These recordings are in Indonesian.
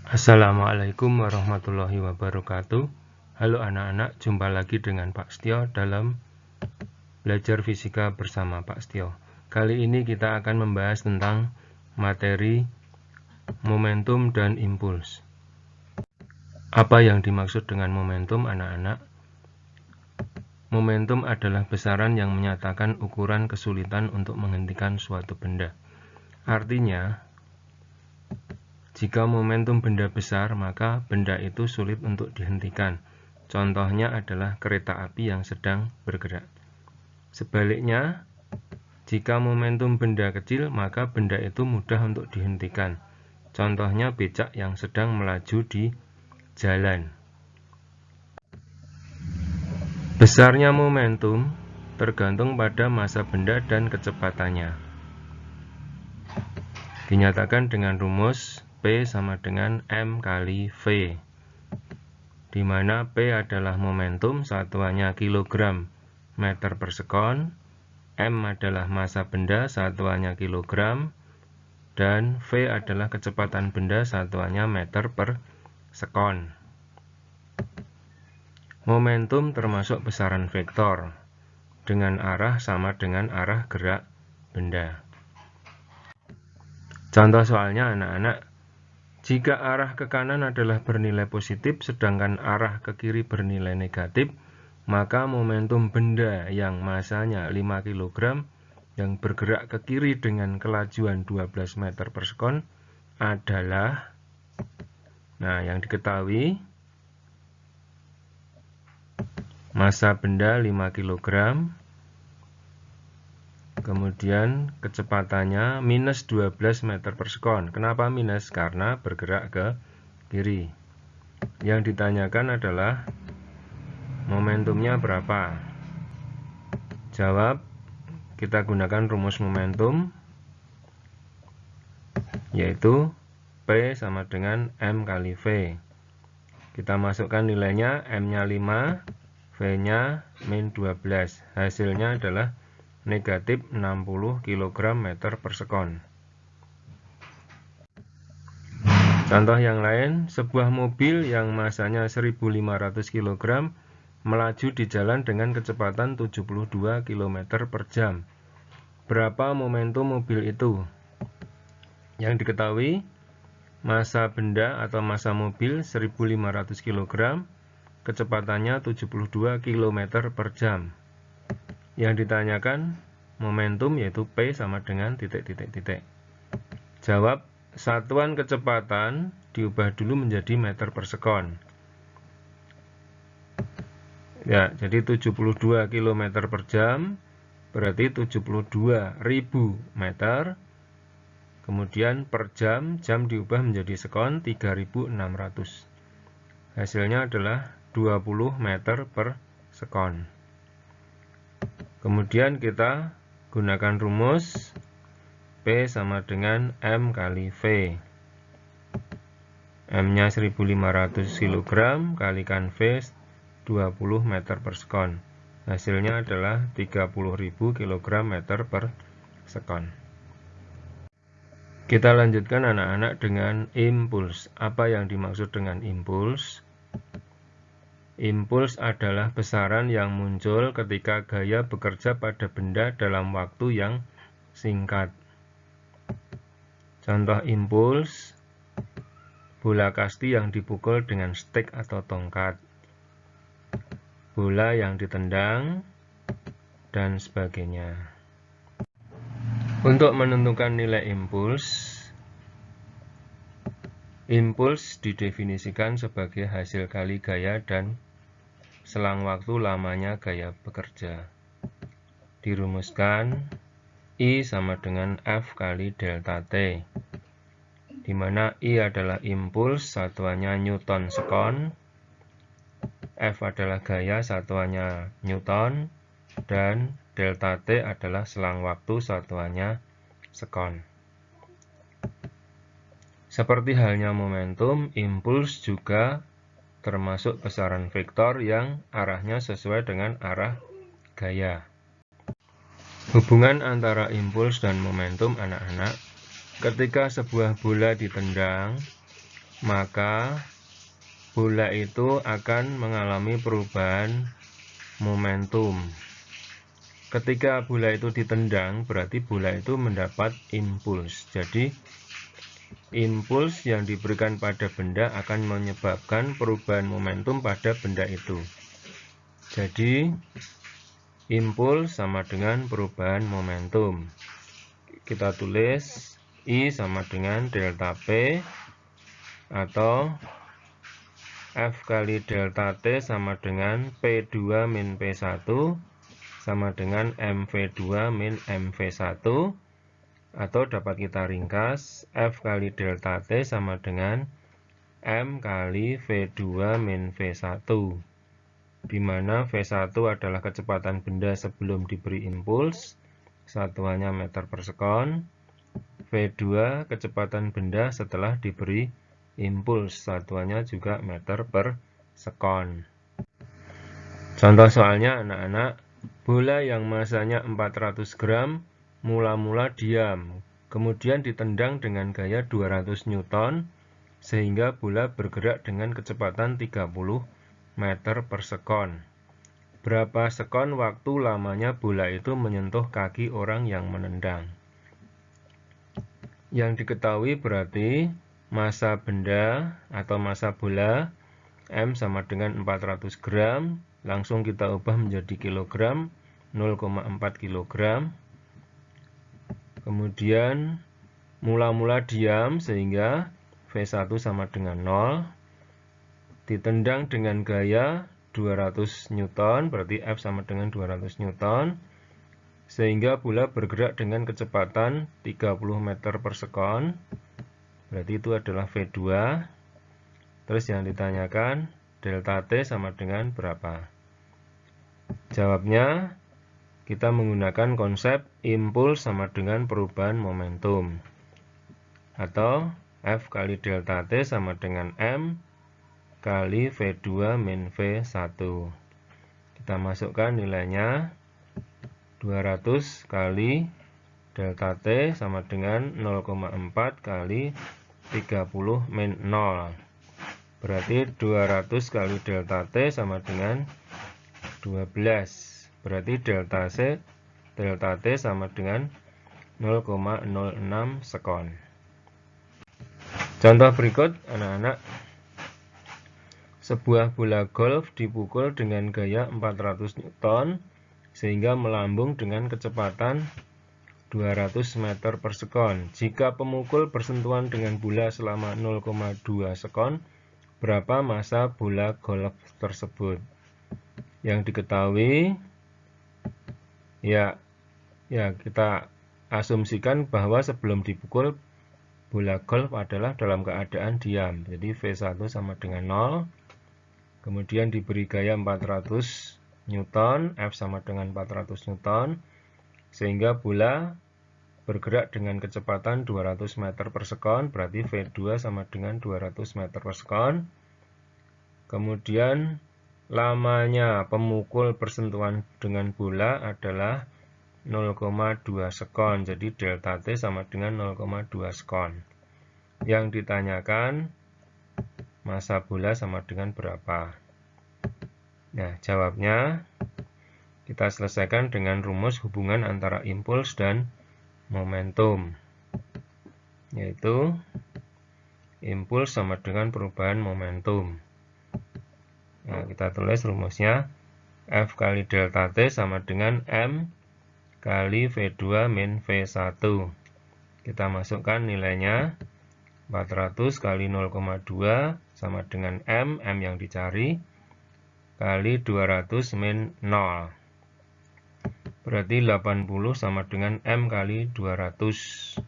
Assalamualaikum warahmatullahi wabarakatuh. Halo anak-anak, jumpa lagi dengan Pak Setio dalam belajar fisika bersama Pak Setio. Kali ini kita akan membahas tentang materi momentum dan impuls. Apa yang dimaksud dengan momentum, anak-anak? Momentum adalah besaran yang menyatakan ukuran kesulitan untuk menghentikan suatu benda. Artinya, jika momentum benda besar, maka benda itu sulit untuk dihentikan. Contohnya adalah kereta api yang sedang bergerak. Sebaliknya, jika momentum benda kecil, maka benda itu mudah untuk dihentikan. Contohnya becak yang sedang melaju di jalan. Besarnya momentum tergantung pada massa benda dan kecepatannya. Dinyatakan dengan rumus P sama dengan M kali V, di mana P adalah momentum, satuannya kilogram meter per sekon, M adalah massa benda, satuannya kilogram, dan V adalah kecepatan benda, satuannya meter per sekon. Momentum termasuk besaran vektor, dengan arah sama dengan arah gerak benda. Contoh soalnya anak-anak, jika arah ke kanan adalah bernilai positif, sedangkan arah ke kiri bernilai negatif, maka momentum benda yang massanya 5 kg yang bergerak ke kiri dengan kelajuan 12 meter per sekon adalah, yang diketahui, massa benda 5 kg, kemudian kecepatannya minus 12 meter per sekon. Kenapa minus? Karena bergerak ke kiri. Yang ditanyakan adalah momentumnya berapa? Jawab, kita gunakan rumus momentum, yaitu P sama dengan M kali V. Kita masukkan nilainya, M-nya 5, V-nya min 12. Hasilnya adalah negatif 60 kg meter per sekon. Contoh yang lain, sebuah mobil yang massanya 1500 kg melaju di jalan dengan kecepatan 72 km per jam. Berapa momentum mobil itu? Yang diketahui, massa benda atau massa mobil 1500 kg, kecepatannya 72 km per jam. Yang ditanyakan momentum yaitu P sama dengan titik-titik-titik. Jawab, satuan kecepatan diubah dulu menjadi meter per sekon. Ya, jadi 72 km per jam berarti 72.000 meter. Kemudian per jam, jam diubah menjadi sekon 3600. Hasilnya adalah 20 meter per sekon. Kemudian kita gunakan rumus P sama dengan M kali V. M-nya 1500 kg kalikan V 20 meter per sekon. Hasilnya adalah 30.000 kg meter per sekon. Kita lanjutkan anak-anak dengan impuls. Apa yang dimaksud dengan impuls? Impuls adalah besaran yang muncul ketika gaya bekerja pada benda dalam waktu yang singkat. Contoh impuls, bola kasti yang dipukul dengan stik atau tongkat, bola yang ditendang, dan sebagainya. Untuk menentukan nilai impuls, impuls didefinisikan sebagai hasil kali gaya dan selang waktu lamanya gaya bekerja. Dirumuskan I sama dengan F kali delta T, di mana I adalah impuls, satuannya Newton sekon, F adalah gaya, satuannya Newton, dan delta T adalah selang waktu, satuannya sekon. Seperti halnya momentum, impuls juga termasuk besaran vektor yang arahnya sesuai dengan arah gaya. Hubungan antara impuls dan momentum anak-anak, ketika sebuah bola ditendang, maka bola itu akan mengalami perubahan momentum. Ketika bola itu ditendang, berarti bola itu mendapat impuls. Jadi, impuls yang diberikan pada benda akan menyebabkan perubahan momentum pada benda itu. Jadi, impuls sama dengan perubahan momentum. Kita tulis I sama dengan delta P, atau F kali delta T sama dengan P2 min P1 sama dengan MV2 min MV1, atau dapat kita ringkas F kali delta T sama dengan M kali V2 min V1, di mana V1 adalah kecepatan benda sebelum diberi impuls, satuannya meter per sekon. V2 kecepatan benda setelah diberi impuls, satuannya juga meter per sekon. Contoh soalnya anak-anak, bola yang masanya 400 gram mula-mula diam, kemudian ditendang dengan gaya 200 Newton, sehingga bola bergerak dengan kecepatan 30 meter per sekon. Berapa sekon waktu lamanya bola itu menyentuh kaki orang yang menendang? Yang diketahui berarti massa benda atau massa bola M sama dengan 400 gram, langsung kita ubah menjadi kilogram, 0,4 kilogram. Kemudian mula-mula diam sehingga V1 sama dengan 0. Ditendang dengan gaya 200 Newton, berarti F sama dengan 200 Newton. Sehingga bola bergerak dengan kecepatan 30 meter per sekon. Berarti itu adalah V2. Terus yang ditanyakan, delta T sama dengan berapa? Jawabnya, kita menggunakan konsep impuls sama dengan perubahan momentum. Atau F kali delta T sama dengan M kali V2 min V1. Kita masukkan nilainya, 200 kali delta T sama dengan 0,4 kali 30 min 0. Berarti 200 kali delta T sama dengan 12. Berarti delta T sama dengan 0,06 sekon. Contoh berikut, anak-anak. Sebuah bola golf dipukul dengan gaya 400 Newton sehingga melambung dengan kecepatan 200 meter per sekon. Jika pemukul bersentuhan dengan bola selama 0,2 sekon, berapa massa bola golf tersebut? Yang diketahui, ya kita asumsikan bahwa sebelum dipukul, bola golf adalah dalam keadaan diam. Jadi V1 sama dengan 0. Kemudian diberi gaya 400 Newton, F sama dengan 400 Newton, sehingga bola bergerak dengan kecepatan 200 meter per sekon, berarti V2 sama dengan 200 meter per sekon. Kemudian lamanya pemukul bersentuhan dengan bola adalah 0,2 sekon, jadi delta T sama dengan 0,2 sekon. Yang ditanyakan, massa bola sama dengan berapa? Nah, jawabnya kita selesaikan dengan rumus hubungan antara impuls dan momentum, yaitu impuls sama dengan perubahan momentum. Nah, kita tulis rumusnya, F kali delta T sama dengan M kali V2 min V1. Kita masukkan nilainya, 400 kali 0,2 sama dengan M yang dicari, kali 200 min 0. Berarti 80 sama dengan M kali 200.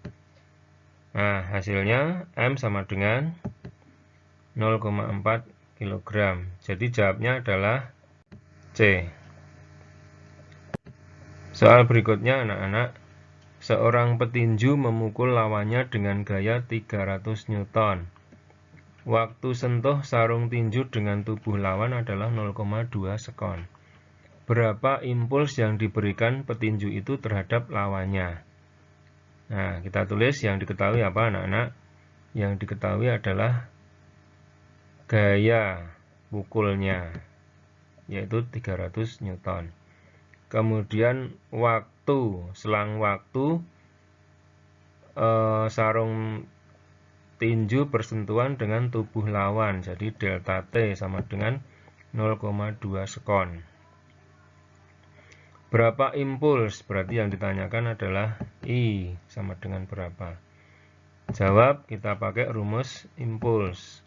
Nah, hasilnya M sama dengan 0,4 kg. Jadi jawabnya adalah C. Soal berikutnya anak-anak. Seorang petinju memukul lawannya dengan gaya 300 Newton. Waktu sentuh sarung tinju dengan tubuh lawan adalah 0,2 sekon. Berapa impuls yang diberikan petinju itu terhadap lawannya? Nah, kita tulis yang diketahui apa anak-anak? Yang diketahui adalah gaya pukulnya, yaitu 300 Newton. Kemudian selang waktu sarung tinju bersentuhan dengan tubuh lawan, jadi delta T sama dengan 0,2 sekon. Berapa impuls? Berarti yang ditanyakan adalah I sama dengan berapa. Jawab, kita pakai rumus impuls,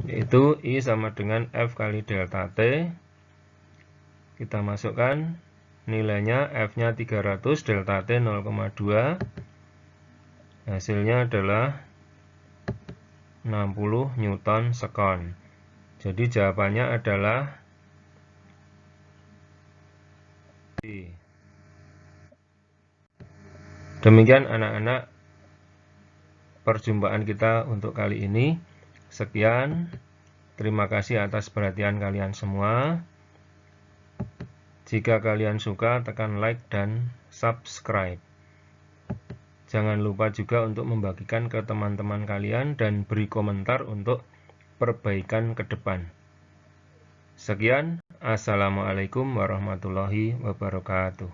yaitu I sama dengan F kali delta T. Kita masukkan nilainya, F-nya 300, delta T 0,2. Hasilnya adalah 60 Newton sekon. Jadi jawabannya adalah D. Demikian anak-anak perjumpaan kita untuk kali ini. Sekian. Terima kasih atas perhatian kalian semua. Jika kalian suka, tekan like dan subscribe. Jangan lupa juga untuk membagikan ke teman-teman kalian dan beri komentar untuk perbaikan ke depan. Sekian, Assalamualaikum warahmatullahi wabarakatuh.